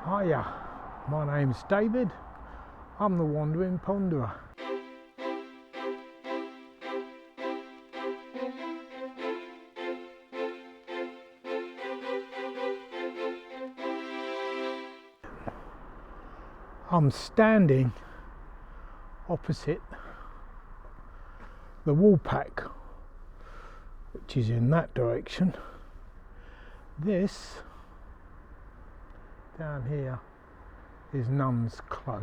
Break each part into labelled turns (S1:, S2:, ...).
S1: Hiya, my name's David. I'm the Wandering Ponderer. I'm standing opposite the Woolpack, which is in that direction. This down here is Nunn's Close.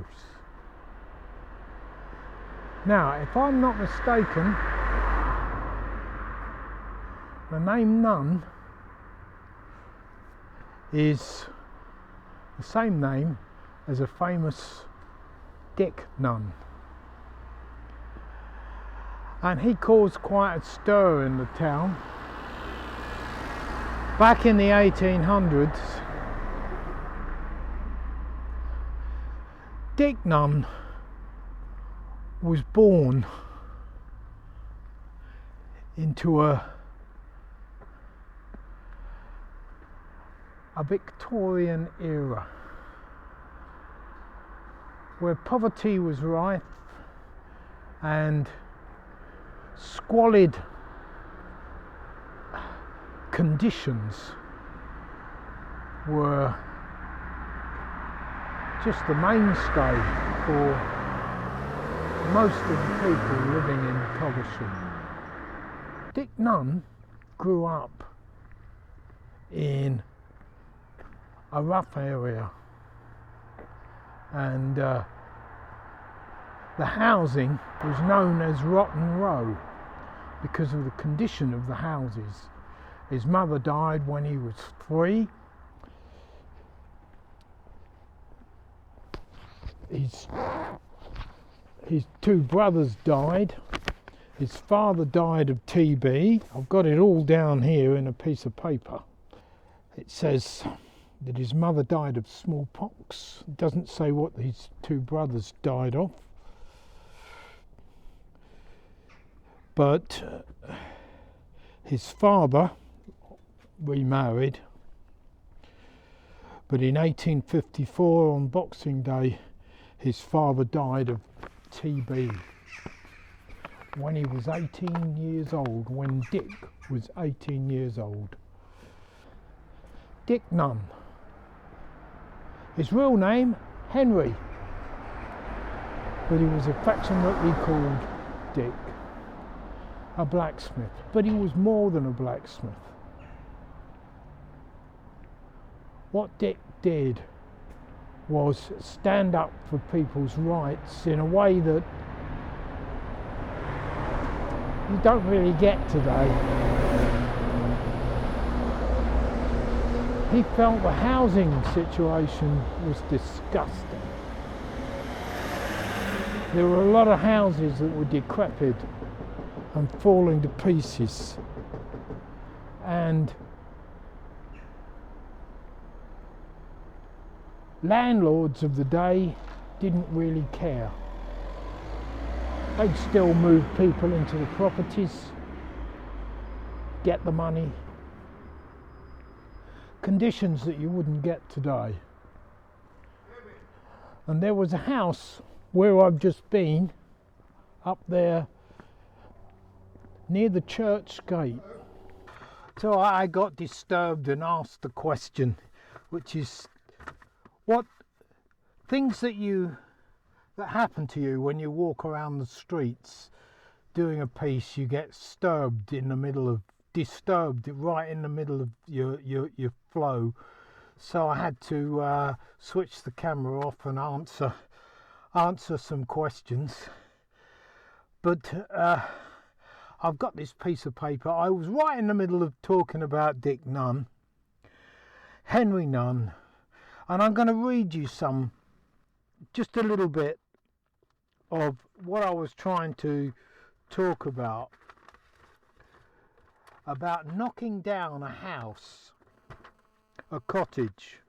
S1: Now, if I'm not mistaken, the name Nunn is the same name as a famous Dick Nunn, and he caused quite a stir in the town back in the 1800s. Dick Nunn was born into a Victorian era where poverty was rife and squalid conditions were just the mainstay for most of the people living in Coggeshall. Dick Nunn grew up in a rough area, and the housing was known as Rotten Row because of the condition of the houses. His mother died when he was 3. His 2 brothers died. His father died of TB. I've got it all down here in a piece of paper. It says that his mother died of smallpox. It doesn't say what his 2 brothers died of. But his father remarried. But in 1854, on Boxing Day, his father died of TB when he was 18 years old, when Dick was 18 years old. Dick Nunn. His real name, Henry, but he was affectionately called Dick, a blacksmith. But he was more than a blacksmith. What Dick did was stand up for people's rights in a way that you don't really get today. He felt the housing situation was disgusting. There were a lot of houses that were decrepit and falling to pieces, and landlords of the day didn't really care. They'd still move people into the properties, get the money. Conditions that you wouldn't get today. And there was a house where I've just been, up there near the church gate. So I got disturbed and asked the question, which is, what things that happen to you when you walk around the streets doing a piece, you get disturbed right in the middle of your flow. So I had to switch the camera off and answer some questions. But I've got this piece of paper. I was right in the middle of talking about Dick Nunn, Henry Nunn, and I'm going to read you just a little bit of what I was trying to talk about knocking down a house, a cottage.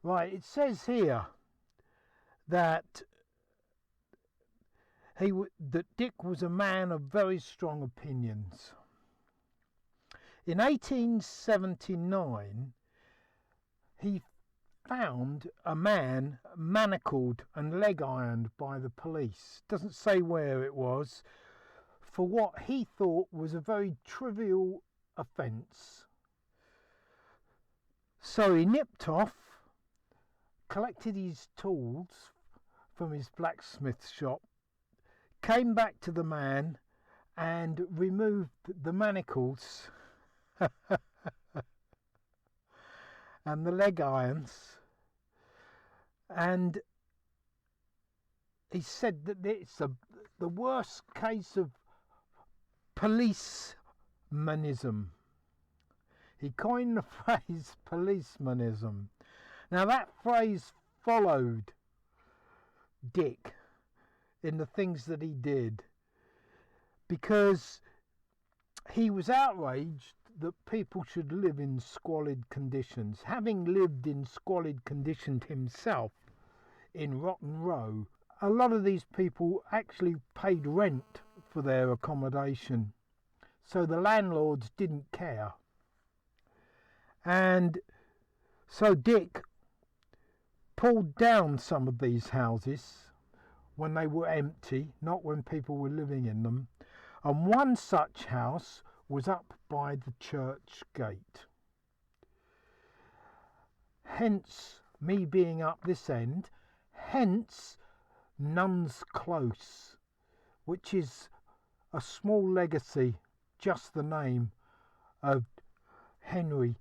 S1: Right, it says here that Dick was a man of very strong opinions. In 1879, he found a man manacled and leg ironed by the police. Doesn't say where it was, for what he thought was a very trivial offence. So he nipped off, collected his tools from his blacksmith shop, came back to the man and removed the manacles and the leg irons, and he said that it's the worst case of policemanism. He coined the phrase policemanism. Now that phrase followed Dick in the things that he did, because he was outraged that people should live in squalid conditions. Having lived in squalid conditions himself in Rotten Row, a lot of these people actually paid rent for their accommodation, so the landlords didn't care. And so Dick pulled down some of these houses when they were empty, not when people were living in them. And one such house was up by the church gate. Hence me being up this end, hence Nunn's Close, which is a small legacy, just the name of Henry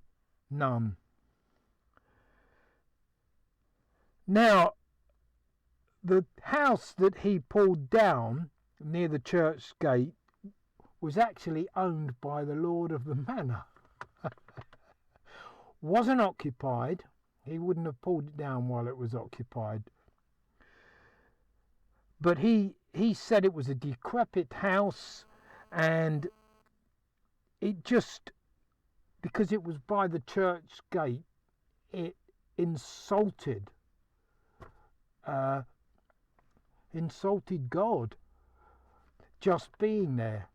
S1: Nunn. Now, the house that he pulled down near the church gate was actually owned by the lord of the manor. Wasn't occupied. He wouldn't have pulled it down while it was occupied. But he said it was a decrepit house, and it just, because it was by the church gate, it insulted God just being there.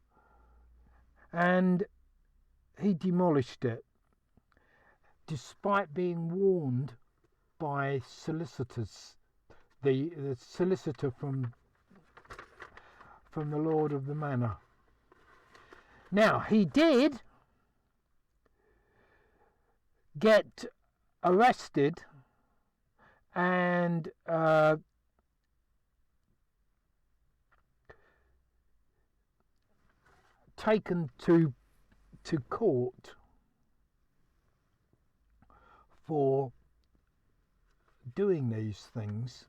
S1: And he demolished it, despite being warned by solicitors, the solicitor from the lord of the manor. Now, he did get arrested and taken to court for doing these things,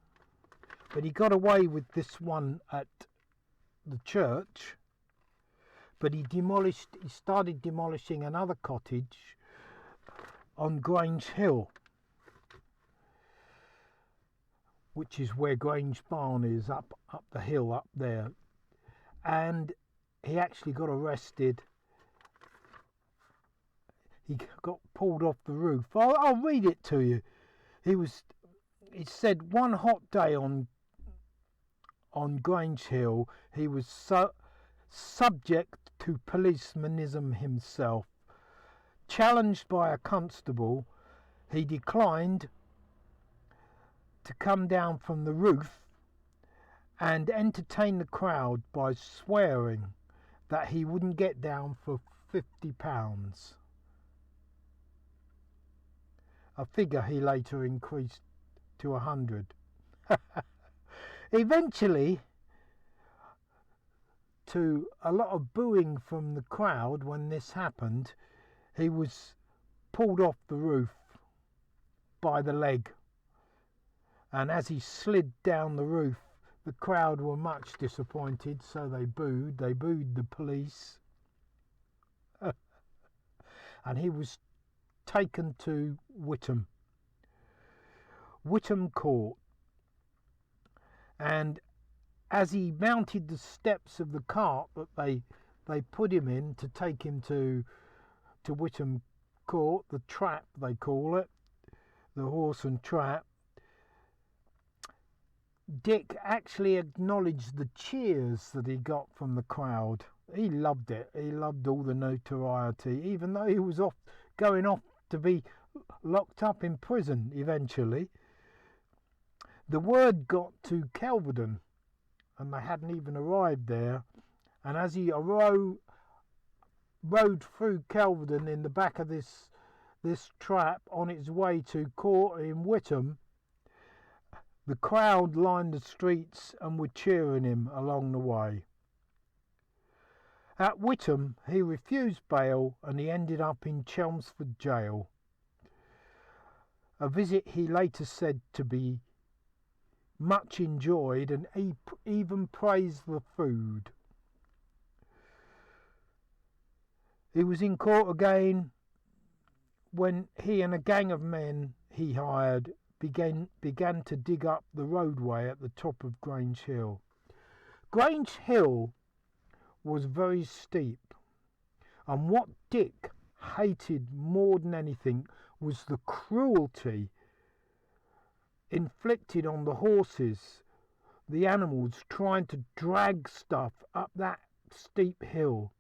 S1: but he got away with this one at the church. But he started demolishing another cottage on Grange Hill, which is where Grange Barn is, up the hill up there. And he actually got arrested. He got pulled off the roof. I'll read it to you. He said one hot day on Grange Hill, he was subject to policemanism himself. Challenged by a constable, he declined to come down from the roof and entertain the crowd by swearing that he wouldn't get down for £50, a figure he later increased to 100. Eventually, to a lot of booing from the crowd when this happened, he was pulled off the roof by the leg, and as he slid down the roof, the crowd were much disappointed, so they booed the police. And he was taken to Whittam Court, and as he mounted the steps of the cart that they put him in to take him to Whittam Court, the trap they call it, the horse and trap, Dick actually acknowledged the cheers that he got from the crowd. He loved it. He loved all the notoriety, even though he was going off to be locked up in prison eventually. The word got to Kelvedon, and they hadn't even arrived there. And as he rode through Kelvedon in the back of this trap on its way to court in Whittam, the crowd lined the streets and were cheering him along the way. At Whittam, he refused bail and he ended up in Chelmsford jail. A visit he later said to be much enjoyed, and he even praised the food. He was in court again when he and a gang of men he hired began to dig up the roadway at the top of Grange Hill. Grange Hill was very steep, and what Dick hated more than anything was the cruelty inflicted on the horses, the animals, trying to drag stuff up that steep hill.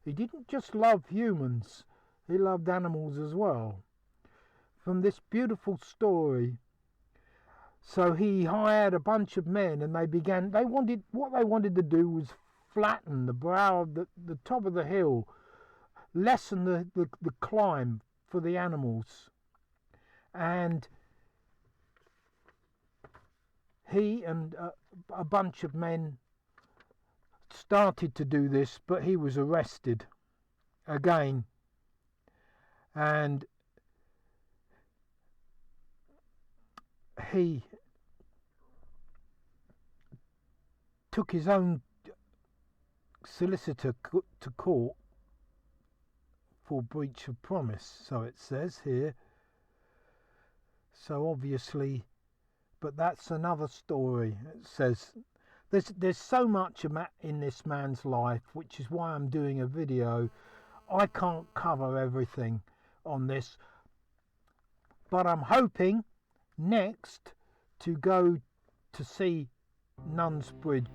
S1: He didn't just love humans, he loved animals as well. From this beautiful story, so he hired a bunch of men, and what they wanted to do was flatten the brow of the top of the hill, lessen the climb for the animals. And he and a bunch of men started to do this, but he was arrested again, and he took his own solicitor to court for breach of promise, so it says here. So obviously, but that's another story. It says there's so much in this man's life, which is why I'm doing a video. I can't cover everything on this, but I'm hoping next to go to see Nunn's Bridge.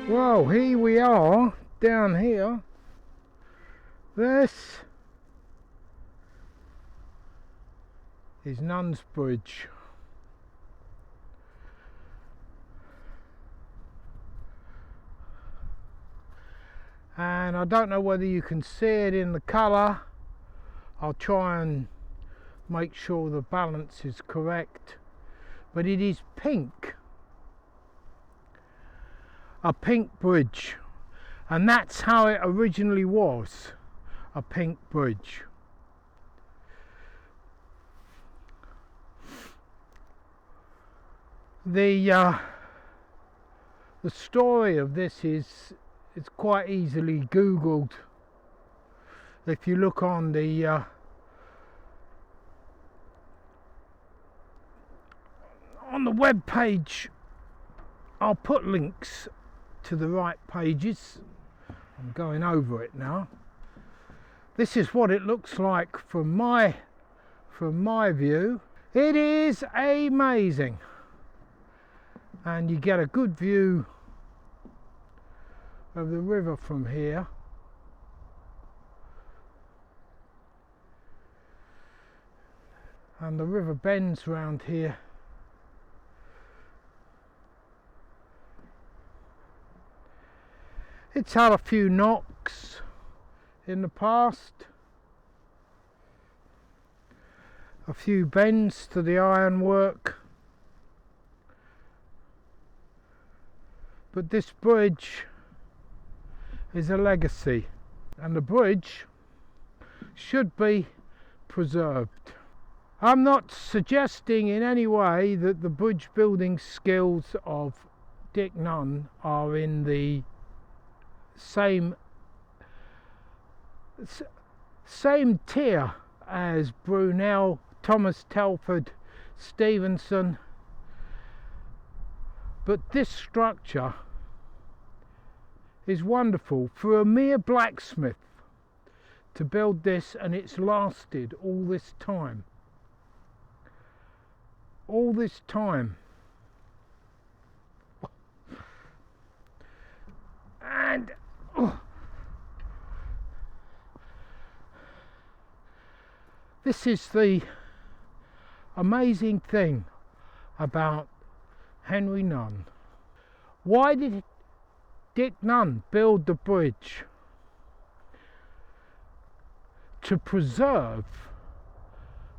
S1: Well, here we are down here. This is Nunn's Bridge. And I don't know whether you can see it in the colour. I'll try and make sure the balance is correct, but it is pink. A pink bridge, And that's how it originally was, a pink bridge. The story of this is it's quite easily googled. If you look on the web page, I'll put links to the right pages. I'm going over it now. This is what it looks like from my view. It is amazing, and you get a good view of the river from here. And the river bends round here. It's had a few knocks in the past, a few bends to the ironwork, but this bridge is a legacy, and the bridge should be preserved. I'm not suggesting in any way that the bridge building skills of Dick Nunn are in the same tier as Brunel, Thomas Telford, Stevenson, but this structure is wonderful. For a mere blacksmith to build this, and it's lasted all this time. All this time. And this is the amazing thing about Henry Nunn. Why did Dick Nunn build the bridge? To preserve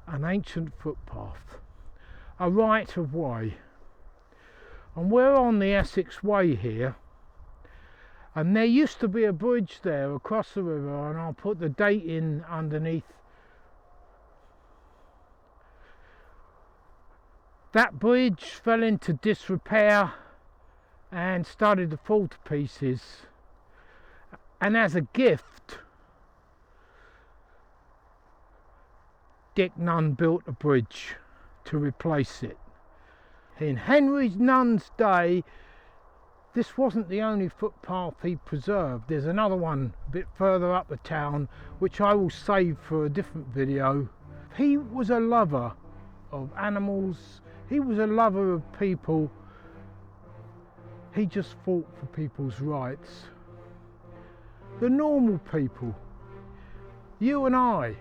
S1: an ancient footpath, a right of way. And we're on the Essex Way here, and there used to be a bridge there across the river, and I'll put the date in underneath. That bridge fell into disrepair and started to fall to pieces, and as a gift Dick Nunn built a bridge to replace it. In Henry Nunn's day, this wasn't the only footpath he preserved. There's another one a bit further up the town, which I will save for a different video. He was a lover of animals, he was a lover of people. He just fought for people's rights. The normal people, you and I.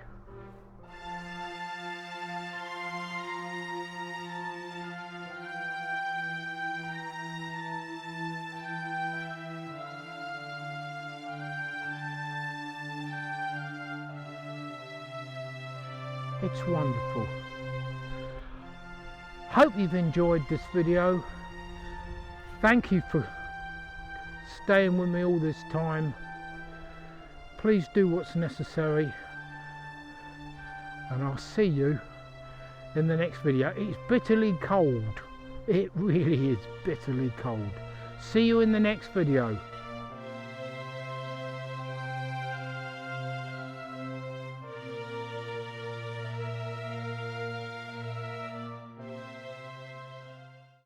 S1: It's wonderful. Hope you've enjoyed this video. Thank you for staying with me all this time. Please do what's necessary, and I'll see you in the next video. It's bitterly cold. It really is bitterly cold. See you in the next video.